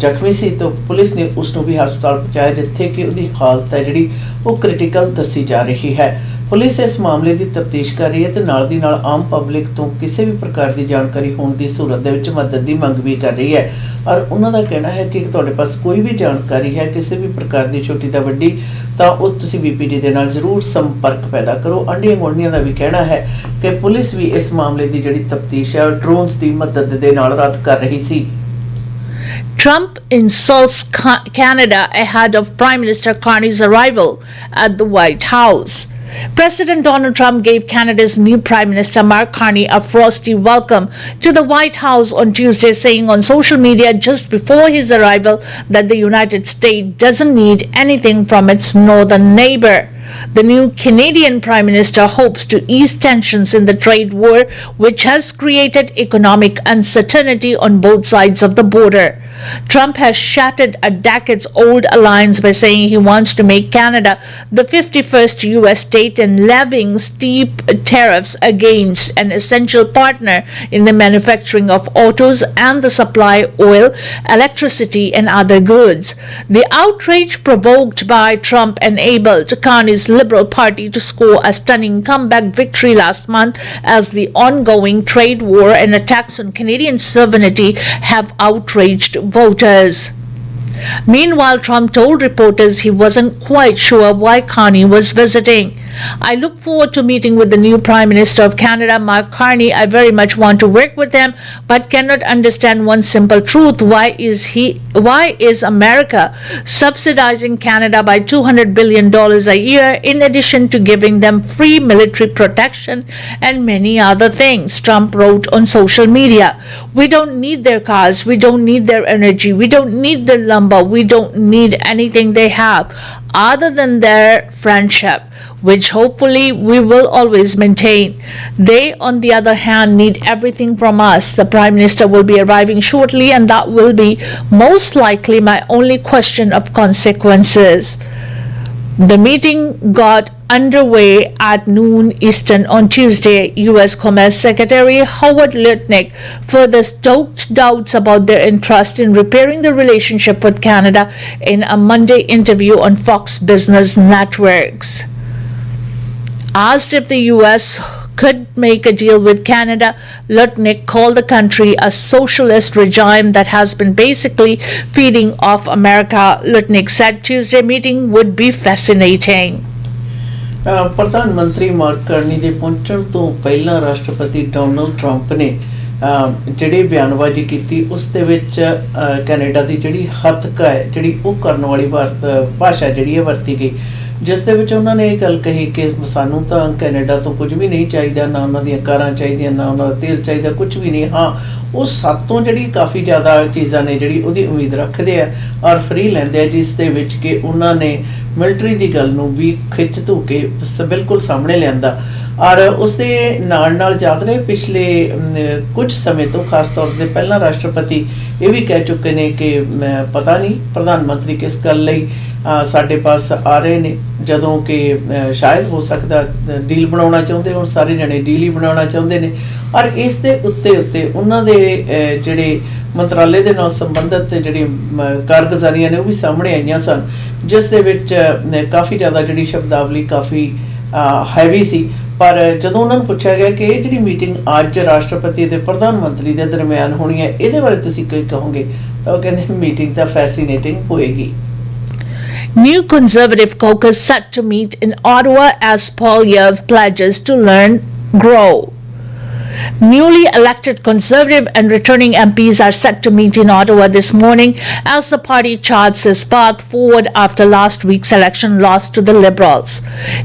ਜ਼ਖਮੀ ਸੀ ਤਾਂ ਪੁਲਿਸ ਨੇ ਉਸ ਨੂੰ ਵੀ ਹਸਪਤਾਲ ਪਹੁੰਚਾਇਆ ਜਿੱਥੇ ਕਿ ਉਹਦੀ ਹਾਲਤ ਹੈ ਜਿਹੜੀ ਉਹ ਕ੍ਰਿਟੀਕਲ ਦੱਸੀ ਜਾ ਰਹੀ ਹੈ ਪੁਲਿਸ ਇਸ ਮਾਮਲੇ ਦੀ ਤਫਤੀਸ਼ ਕਰ ਰਹੀ ਹੈ ਤੇ ਨਾਲ ਦੀ ਨਾਲ ਆਮ ਪਬਲਿਕ ਤੋਂ ਕਿਸੇ ਵੀ ਪ੍ਰਕਾਰ ਦੀ ਜਾਣਕਾਰੀ ਹੋਣ ਦੀ ਸੂਰਤ ਦੇ ਵਿੱਚ ਮਦਦ ਦੀ ਮੰਗ ਵੀ ਕਰ ਰਹੀ ਹੈ ਔਰ ਉਹਨਾਂ ਦਾ ਕਹਿਣਾ ਹੈ ਕਿ ਤੁਹਾਡੇ ਪਾਸ ਕੋਈ ਵੀ ਜਾਣਕਾਰੀ ਹੈ ਕਿਸੇ ਵੀ ਪ੍ਰਕਾਰ ਦੀ ਛੋਟੀ ਜਾਂ ਵੱਡੀ ਤਾਂ ਉਹ ਤੁਸੀਂ BPD ਦੇ ਨਾਲ ਜ਼ਰੂਰ ਸੰਪਰਕ ਪੈਦਾ ਕਰੋ ਆਂਢੀਆਂ ਗੁਆਂਢੀਆਂ ਦਾ ਵੀ ਕਹਿਣਾ ਹੈ ਕਿ ਪੁਲਿਸ ਵੀ ਇਸ ਮਾਮਲੇ ਦੀ ਜਿਹੜੀ ਤਫਤੀਸ਼ ਹੈ ਡਰੋਨਸ ਦੀ ਮਦਦ ਦੇ ਨਾਲ ਰੱਦ ਕਰ ਰਹੀ ਸੀ Trump insults Canada ahead of Prime Minister Carney's arrival at the White House. President Donald Trump gave Canada's new Prime Minister Mark Carney a frosty welcome to the White House on Tuesday, saying on social media just before his arrival that the United States doesn't need anything from its northern neighbor. The new Canadian Prime Minister hopes to ease tensions in the trade war, which has created economic uncertainty on both sides of the border. Trump has shattered a decades-old alliance by saying he wants to make Canada the 51st U.S. state and levying steep tariffs against an essential partner in the manufacturing of autos and the supply of oil, electricity and other goods. The outrage provoked by Trump enabled Carney's Liberal Party to score a stunning comeback victory last month as the ongoing trade war and attacks on Canadian sovereignty have outraged voters. Meanwhile, Trump told reporters he wasn't quite sure why Carney was visiting. I look forward to meeting with the new Prime Minister of Canada, Mark Carney. I very much want to work with him, but cannot understand one simple truth. Why is America subsidizing Canada by $200 billion a year in addition to giving them free military protection and many other things? Trump wrote on social media. We don't need their cars. We don't need their energy. We don't need their lumber. We don't need anything they have other than their friendship, which hopefully we will always maintain. They, on the other hand, need everything from us. The Prime Minister will be arriving shortly, and that will be most likely my only question of consequences. The meeting got underway at noon Eastern on Tuesday. U.S. Commerce Secretary Howard Lutnick further stoked doubts about their interest in repairing the relationship with Canada in a Monday interview on Fox Business Networks. Asked if the U.S. could make a deal with Canada, Lutnick called the country a socialist regime that has been basically feeding off America. Lutnick said Tuesday meeting would be fascinating. ਪ੍ਰਧਾਨ ਮੰਤਰੀ mark Carney ਦੇ ਪਹੁੰਚਣ ਤੋਂ ਪਹਿਲਾਂ ਰਾਸ਼ਟਰਪਤੀ Donald Trump ਨੇ ਜਿਹੜੀ ਬਿਆਨਬਾਜ਼ੀ ਕੀਤੀ ਉਸ ਦੇ ਵਿੱਚ ਕੈਨੇਡਾ ਦੀ ਜਿਹੜੀ ਹੱਤਕਾ ਹੈ ਜਿਹੜੀ ਉਹ ਕਰਨ ਵਾਲੀ ਭਾਸ਼ਾ ਜਿਹੜੀ ਹੈ ਵਰਤੀ ਗਈ ਜਿਸ ਦੇ ਵਿੱਚ ਉਹਨਾਂ ਨੇ ਇਹ ਗੱਲ ਕਹੀ ਕਿ ਸਾਨੂੰ ਤਾਂ ਕੈਨੇਡਾ ਤੋਂ ਕੁਝ ਵੀ ਨਹੀਂ ਚਾਹੀਦਾ ਨਾ ਉਹਨਾਂ ਦੀਆਂ ਕਾਰਾਂ ਚਾਹੀਦੀਆਂ ਨਾ ਉਹਨਾਂ ਦਾ ਤੇਲ ਚਾਹੀਦਾ ਕੁਝ ਵੀ ਨਹੀਂ ਹਾਂ ਉਹ ਸਾਤੋਂ ਜਿਹੜੀ ਕਾਫੀ ਜ਼ਿਆਦਾ ਚੀਜ਼ਾਂ ਨੇ ਜਿਹੜੀ ਉਹਦੀ ਉਮੀਦ ਰੱਖਦੇ ਆ ਔਰ ਫ੍ਰੀ ਲੈਂਦੇ ਆ ਜਿਸ ਦੇ ਵਿੱਚ ਕਿ ਉਹਨਾਂ ਨੇ ਮਿਲਟਰੀ ਦੀ ਗੱਲ ਨੂੰ ਵੀ ਖਿੱਚ ਧੂ ਕੇ ਬਿਲਕੁਲ ਸਾਹਮਣੇ ਲਿਆਂਦਾ ਔਰ ਉਸ ਦੇ ਨਾਲ ਯਾਦ ਰਹੇ ਪਿਛਲੇ ਕੁਝ ਸਮੇਂ ਤੋਂ ਖਾਸ ਤੌਰ 'ਤੇ ਪਹਿਲਾਂ ਰਾਸ਼ਟਰਪਤੀ ਇਹ ਵੀ ਕਹਿ ਚੁੱਕੇ ਨੇ ਕਿ ਮੈਂ ਪਤਾ ਨਹੀਂ ਪ੍ਰਧਾਨ ਮੰਤਰੀ ਕਿਸ ਗੱਲ ਲਈ ਸਾਡੇ ਪਾਸ ਆ ਰਹੇ ਨੇ ਜਦੋਂ ਕਿ ਸ਼ਾਇਦ ਹੋ ਸਕਦਾ ਡੀਲ ਬਣਾਉਣਾ ਚਾਹੁੰਦੇ ਹੁਣ ਸਾਰੇ ਜਣੇ ਡੀਲ ਹੀ ਬਣਾਉਣਾ ਚਾਹੁੰਦੇ ਨੇ ਔਰ ਇਸ ਦੇ ਉੱਤੇ ਉਹਨਾਂ ਦੇ ਜਿਹੜੇ ਮੰਤਰਾਲੇ ਦੇ ਨਾਲ ਸੰਬੰਧਿਤ ਜਿਹੜੀ ਕਾਰਗੁਜ਼ਾਰੀਆਂ ਨੇ ਉਹ ਵੀ ਸਾਹਮਣੇ ਆਈਆਂ ਸਨ ਜਿਸ ਦੇ ਵਿੱਚ ਕਾਫੀ ਜ਼ਿਆਦਾ ਜਿਹੜੀ ਸ਼ਬਦਾਵਲੀ ਕਾਫੀ ਹੈਵੀ ਸੀ ਪਰ ਜਦੋਂ ਉਹਨਾਂ ਨੂੰ ਪੁੱਛਿਆ ਗਿਆ ਕਿ ਇਹ ਜਿਹੜੀ ਮੀਟਿੰਗ ਅੱਜ ਰਾਸ਼ਟਰਪਤੀ ਤੇ ਪ੍ਰਧਾਨ ਮੰਤਰੀ ਦੇ ਦਰਮਿਆਨ ਹੋਣੀ ਹੈ ਇਹਦੇ ਬਾਰੇ ਤੁਸੀਂ ਕੀ ਕਹੋਗੇ, ਤਾਂ ਉਹ ਕਹਿੰਦੇ ਮੀਟਿੰਗ ਤਾਂ ਫੈਸੀਨੇਟਿੰਗ ਹੋਏਗੀ। New Conservative caucus set to meet in Ottawa as Poilievre pledges to learn, grow. Newly elected Conservative and returning MPs are set to meet in Ottawa this morning as the party charts its path forward after last week's election loss to the Liberals.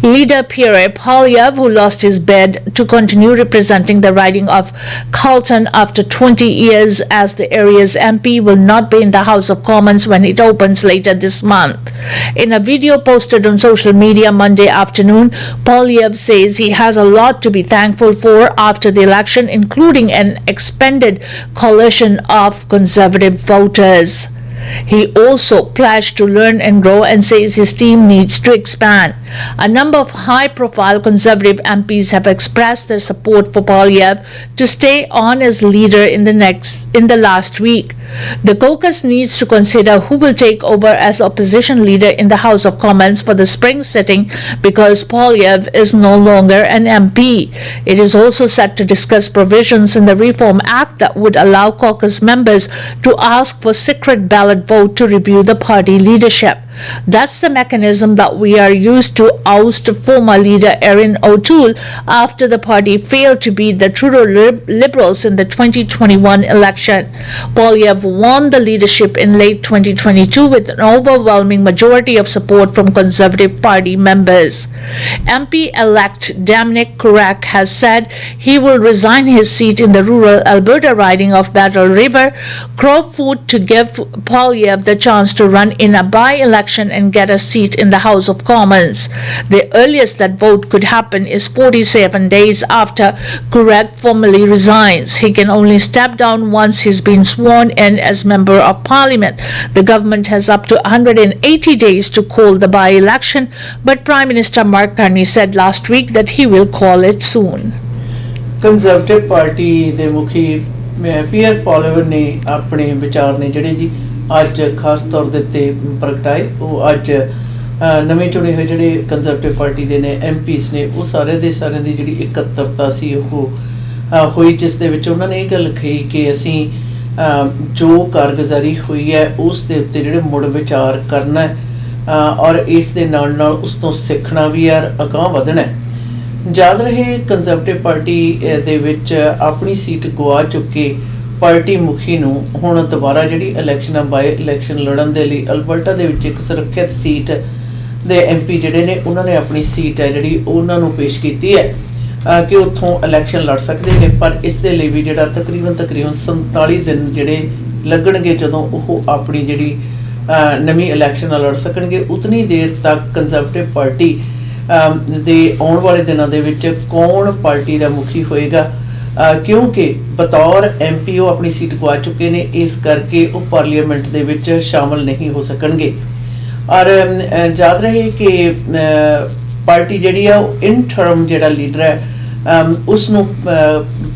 Leader Pierre Poilievre, who lost his bid to continue representing the riding of Carleton after 20 years as the area's MP, will not be in the House of Commons when it opens later this month. In a video posted on social media Monday afternoon, Poilievre says he has a lot to be thankful for after the election, including an expanded coalition of Conservative voters. He also pledged to learn and grow and says his team needs to expand. A number of high-profile Conservative MPs have expressed their support for Poilievre to stay on as leader in the last week. The caucus needs to consider who will take over as opposition leader in the House of Commons for the spring sitting because Poilievre is no longer an MP. It is also set to discuss provisions in the Reform Act that would allow caucus members to ask for secret ballot vote to review the party leadership. That's the mechanism that we are used to oust former leader Erin O'Toole after the party failed to beat the Trudeau Liberals in the 2021 election. Poilievre won the leadership in late 2022 with an overwhelming majority of support from Conservative Party members. MP-elect Dominic Curak has said he will resign his seat in the rural Alberta riding of Battle River, Crowfoot, to give Poilievre the chance to run in a by-election and get a seat in the House of Commons. The earliest that vote could happen is 47 days after Curak formally resigns. He can only step down once he's been sworn in as Member of Parliament. The government has up to 180 days to call the by-election, but Prime Minister Mark Carney said last week that he will call it soon. Conservative Party ਦੇ ਮੁਖੀ peer Poilievre ਨੇ ਆਪਣੇ ਵਿਚਾਰ ਨੇ ਜਿਹੜੇ ਜੀ ਅੱਜ ਖਾਸ ਤੌਰ ਦੇ ਉੱਤੇ ਪ੍ਰਗਟਾਏ। ਉਹ ਅੱਜ ਨਵੇਂ ਚੁਣੇ ਹੋਏ ਜਿਹੜੇ ਕੰਜ਼ਰਵੇਟਿਵ ਪਾਰਟੀ ਦੇ ਨੇ ਐਮਪੀਸ ਨੇ ਉਹ ਸਾਰਿਆਂ ਦੀ ਜਿਹੜੀ ਇਕੱਤਰਤਾ ਸੀ ਉਹ ਹੋਈ, ਜਿਸ ਦੇ ਵਿੱਚ ਉਹਨਾਂ ਨੇ ਇਹ ਗੱਲ ਕਹੀ ਕਿ ਅਸੀਂ ਜੋ ਕਾਰਗੁਜ਼ਾਰੀ ਹੋਈ ਹੈ ਉਸ ਦੇ ਉੱਤੇ ਜਿਹੜੇ ਮੁੜ ਵਿਚਾਰ ਕਰਨਾ ਹੈ ਔਰ ਇਸ ਦੇ ਨਾਲ ਉਸ ਤੋਂ ਸਿੱਖਣਾ ਵੀ ਹੈ, ਅਗਾਂਹ ਵਧਣਾ ਹੈ। ਯਾਦ ਰਹੇ ਕੰਜ਼ਰਵੇਟਿਵ ਪਾਰਟੀ ਦੇ ਵਿੱਚ ਆਪਣੀ ਸੀਟ ਗਵਾ ਚੁੱਕੇ ਪਾਰਟੀ ਮੁਖੀ ਨੂੰ ਹੁਣ ਦੁਬਾਰਾ ਜਿਹੜੀ ਇਲੈਕਸ਼ਨ ਬਾਈ ਇਲੈਕਸ਼ਨ ਲੜਨ ਦੇ ਲਈ ਅਲਬਰਟਾ ਦੇ ਵਿੱਚ ਇੱਕ ਸੁਰੱਖਿਅਤ ਸੀਟ ਦੇ ਐਮਪੀ ਜਿਹੜੇ ਨੇ ਉਹਨਾਂ ਨੇ ਆਪਣੀ ਸੀਟ ਹੈ ਜਿਹੜੀ ਉਹਨਾਂ ਨੂੰ ਪੇਸ਼ ਕੀਤੀ ਹੈ ਕਿ ਉੱਥੋਂ ਇਲੈਕਸ਼ਨ ਲੜ ਸਕਦੇ ਨੇ, ਪਰ ਇਸ ਦੇ ਲਈ ਵੀ ਜਿਹੜਾ ਤਕਰੀਬਨ 47 ਦਿਨ ਜਿਹੜੇ ਲੱਗਣਗੇ ਜਦੋਂ ਉਹ ਆਪਣੀ ਜਿਹੜੀ ਨਵੀਂ ਇਲੈਕਸ਼ਨ ਲੜ ਸਕਣਗੇ। ਉਤਨੀ ਦੇਰ ਤੱਕ ਕੰਜ਼ਰਵੇਟਿਵ ਪਾਰਟੀ ਦੇ ਆਉਣ ਵਾਲੇ ਦਿਨਾਂ ਦੇ ਵਿੱਚ ਕੌਣ ਪਾਰਟੀ ਦਾ ਮੁਖੀ ਹੋਏਗਾ, ਕਿਉਂਕਿ ਬਤੌਰ ਐਮਪੀ ਉਹ ਆਪਣੀ ਸੀਟ ਗਵਾ ਚੁੱਕੇ ਨੇ, ਇਸ ਕਰਕੇ ਉਹ ਪਾਰਲੀਮੈਂਟ ਦੇ ਵਿੱਚ ਸ਼ਾਮਲ ਨਹੀਂ ਹੋ ਸਕਣਗੇ। ਔਰ ਯਾਦ ਰਹੇ ਕਿ ਪਾਰਟੀ ਜਿਹੜੀ ਆ ਉਹ ਇਨਟਰਮ ਜਿਹੜਾ ਲੀਡਰ ਹੈ ਉਸ ਨੂੰ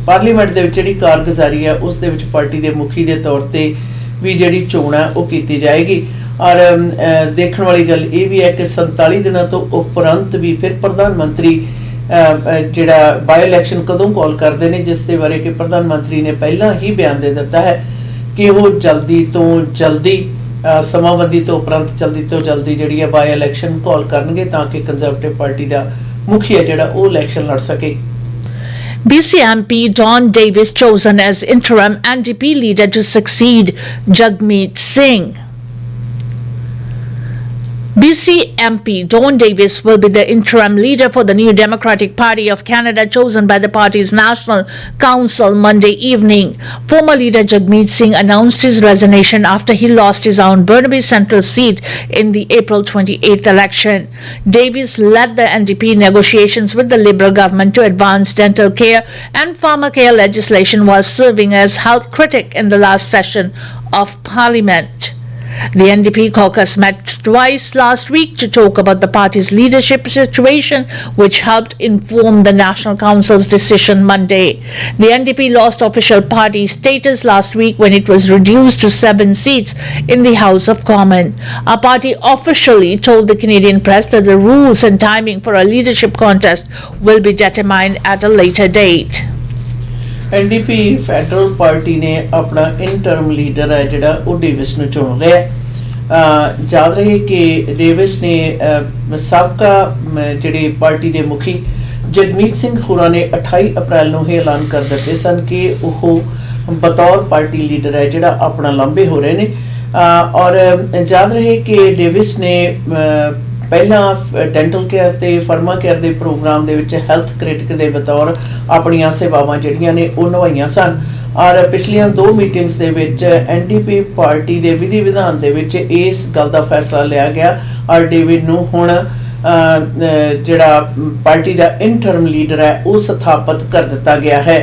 ਪਾਰਲੀਮੈਂਟ ਦੇ ਵਿੱਚ ਜਿਹੜੀ ਕਾਰਗੁਜ਼ਾਰੀ ਹੈ ਉਸ ਦੇ ਵਿੱਚ ਪਾਰਟੀ ਦੇ ਮੁਖੀ ਦੇ ਤੌਰ ਤੇ ਵੀ ਜਿਹੜੀ ਚੋਣ ਹੈ ਉਹ ਕੀਤੀ ਜਾਏਗੀ। ਔਰ ਦੇਖਣ ਵਾਲੀ ਗੱਲ ਇਹ ਵੀ ਹੈ ਕਿ 47 ਦਿਨਾਂ ਤੋਂ ਉਪਰੰਤ ਵੀ ਫਿਰ ਪ੍ਰਧਾਨ ਮੰਤਰੀ ਜਿਹੜਾ ਬਾਈ ਇਲੈਕਸ਼ਨ ਕਦੋਂ ਕਾਲ ਕਰਦੇ ਨੇ, ਜਿਸ ਦੇ ਬਾਰੇ ਕਿ ਪ੍ਰਧਾਨ ਮੰਤਰੀ ਨੇ ਪਹਿਲਾਂ ਹੀ ਬਿਆਨ ਦੇ ਦਿੱਤਾ ਹੈ ਕਿ ਉਹ ਜਲਦੀ ਤੋਂ ਜਲਦੀ ਸਮਾਬੰਦੀ ਤੋਂ ਉਪਰੰਤ ਜਲਦੀ ਤੋਂ ਜਲਦੀ ਜਿਹੜੀ ਹੈ ਬਾਈ ਇਲੈਕਸ਼ਨ ਕਾਲ ਕਰਨਗੇ ਤਾਂ ਕਿ ਕੰਜ਼ਰਵੇਟਿਵ ਪਾਰਟੀ ਦਾ ਮੁਖੀ ਹੈ ਜਿਹੜਾ ਉਹ ਇਲੈਕਸ਼ਨ ਲੜ ਸਕੇ। BC MP Don Davis chosen as interim NDP leader to succeed Jagmeet Singh. BC MP Don Davis will be the interim leader for the New Democratic Party of Canada, chosen by the party's National Council Monday evening. Former leader Jagmeet Singh announced his resignation after he lost his own Burnaby Central seat in the April 28th election. Davis led the NDP negotiations with the Liberal government to advance dental care and pharmacare legislation while serving as health critic in the last session of Parliament. The NDP caucus met twice last week to talk about the party's leadership situation, which helped inform the National Council's decision Monday. The NDP lost official party status last week when it was reduced to 7 seats in the House of Commons. Our party officially told the Canadian press that the rules and timing for a leadership contest will be determined at a later date. NDP federal party ने अपना interim leader है जिहड़ा वो Davis ਨੂੰ ਚੁਣ ਲਿਆ। जाद रहे कि डेविस ने साबका ਜਿਹੜੇ पार्टी ਦੇ ਮੁਖੀ जगमीत सिंह होरां ने 28 अप्रैल ਨੂੰ ਇਹ ऐलान कर ਦਿੱਤੇ ਸਨ कि ਉਹ बतौर पार्टी लीडर है जिहड़ा अपना लांभे हो रहे ने। और याद रहे कि डेविस ने पहला डेंटल केयर ते फर्मा केयर दे प्रोग्राम दे विच हैल्थ क्रिटिक दे बतौर अपनियां सेवावां जिहड़ियां ने ਉਹ ਨਿਭਾਈਆਂ सन। और पिछलियां 2 मीटिंग्स दे विच एनडीपी पार्टी दे विधि विधान दे विच इस गल दा फैसला लिया गया और डेविड नूं हुण जिहड़ा पार्टी दा इंटरम लीडर है वो स्थापित कर दिता गया है।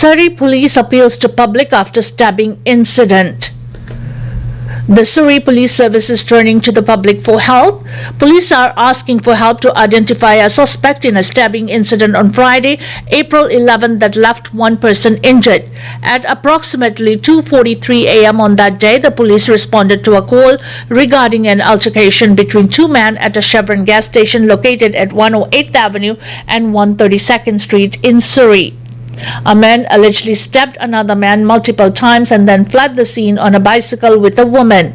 Surrey police appeals to public after stabbing incident. The Surrey Police Service is turning to the public for help. Police are asking for help to identify a suspect in a stabbing incident on Friday, April 11, that left one person injured. At approximately 2:43 a.m. on that day, the police responded to a call regarding an altercation between two men at a Chevron gas station located at 108th Avenue and 132nd Street in Surrey. A man allegedly stabbed another man multiple times and then fled the scene on a bicycle with a woman.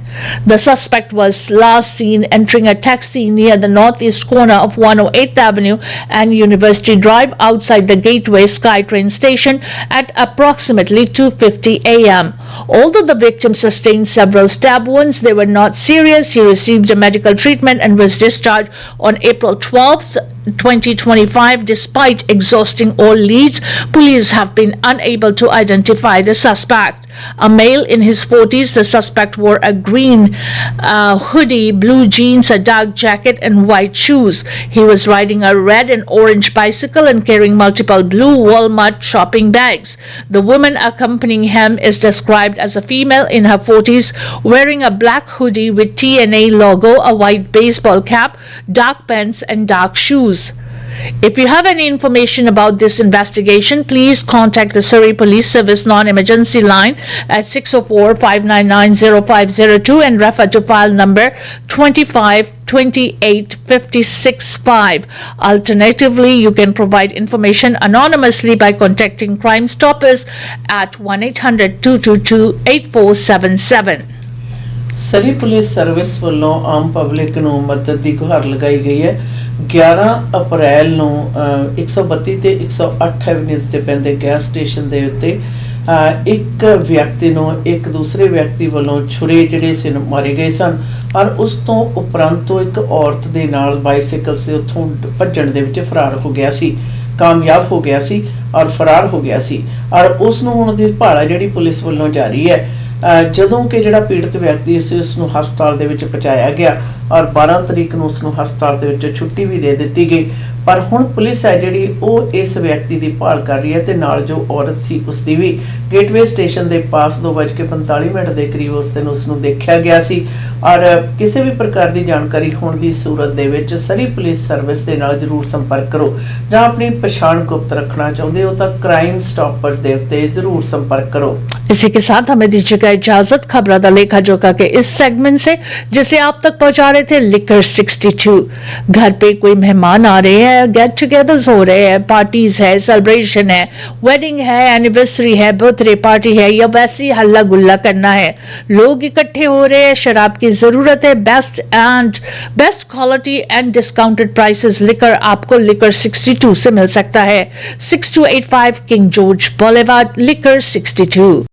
The suspect was last seen entering a taxi near the northeast corner of 108th Avenue and University Drive outside the Gateway SkyTrain station at approximately 2:50 a.m. Although the victim sustained several stab wounds, they were not serious. He received a medical treatment and was discharged on April 12th, 2025. Despite exhausting all leads, police have been unable to identify the suspect. A male in his 40s, the suspect wore a green hoodie, blue jeans, a dark jacket and white shoes. He was riding a red and orange bicycle and carrying multiple blue Walmart shopping bags. The woman accompanying him is described as a female in her 40s, wearing a black hoodie with TNA logo, a white baseball cap, dark pants and dark shoes. If you have any information about this investigation, please contact the Surrey Police Service non-emergency line at 604-599-0502 and refer to file number 252856-5. Alternatively, you can provide information anonymously by contacting Crime Stoppers at 1-800-222-8477. सरी police service ਵੱਲੋਂ ਆਮ public ਨੂੰ ਮਦਦ ਦੀ ਗੁਹਾਰ ਲਗਾਈ ਗਈ ਹੈ। 11 ਅਪ੍ਰੈਲ ਨੂੰ 132 ਤੇ 108 avenue ਤੇ ਪੈਂਦੇ ਗੈਸ ਸਟੇਸ਼ਨ ਦੇ ਉੱਤੇ ਇੱਕ ਵਿਅਕਤੀ ਨੂੰ ਇੱਕ ਦੂਸਰੇ ਵਿਅਕਤੀ ਵੱਲੋਂ ਛੁਰੇ ਜਿਹੜੇ ਸੀ ਮਾਰੇ ਗਏ ਸਨ और उस तो उपरंत एक औरत ਦੇ ਨਾਲ ਬਾਈਸਾਈਕਲ से ਉੱਥੋਂ ਭੱਜਣ ਦੇ ਵਿੱਚ ਫਰਾਰ ਹੋ ਗਿਆ ਸੀ, ਕਾਮਯਾਬ ਹੋ ਗਿਆ ਸੀ और फरार हो गया सी। और उस ਨੂੰ ਹੁਣ ਦੀ ਭਾਲ ਜਿਹੜੀ ਪੁਲਿਸ ਵੱਲੋਂ ਜਾਰੀ ਹੈ। ਜਦੋਂ ਕਿ ਜਿਹੜਾ ਪੀੜਤ ਵਿਅਕਤੀ ਸੀ ਉਸ ਨੂੰ ਹਸਪਤਾਲ ਦੇ ਵਿੱਚ ਪਹੁੰਚਾਇਆ ਗਿਆ और 12 ਤਰੀਕ ਨੂੰ ਉਸ ਨੂੰ ਹਸਪਤਾਲ ਦੇ ਵਿੱਚ ਛੁੱਟੀ ਵੀ ਦੇ ਦਿੱਤੀ ਗਈ। पर हुण पुलिस है जिहड़ी ਉਹ इस व्यक्ति की भाल कर रही है ते नाल जो औरत सी उसकी भी गेटवे स्टेशन के पास 2:45 के करीब उस दिन उसनूं देखा गया सी। और किसी भी प्रकार की जानकारी होने की सूरत दे विच सरी पुलिस सर्विस के नाल जरूर संपर्क करो, जां अपनी पछाण गुप्त रखना चाहते हो तो क्राइम स्टॉपर्स दे उत्ते जरूर संपर्क करो। इसी के साथ हमें दीजिएगा इजाजत। खबरों दा लेखा जोखा के इस सेगमेंट से जिसे आप तक पहुंचा रहे थे लिकर 62। घर पे कोई मेहमान आ रहे हैं, गेट टुगेदर्स हो रहे हैं, पार्टीज है, सेलिब्रेशन है, वेडिंग है, एनिवर्सरी है, बर्थडे पार्टी है या वैसी हल्ला गुल्ला करना है, लोग इकट्ठे हो रहे हैं, शराब की जरूरत है, best quality and discounted prices liquor आपको लिकर 62 से मिल सकता है। 6285 किंग जॉर्ज बुलेवार्ड, लिकर 62।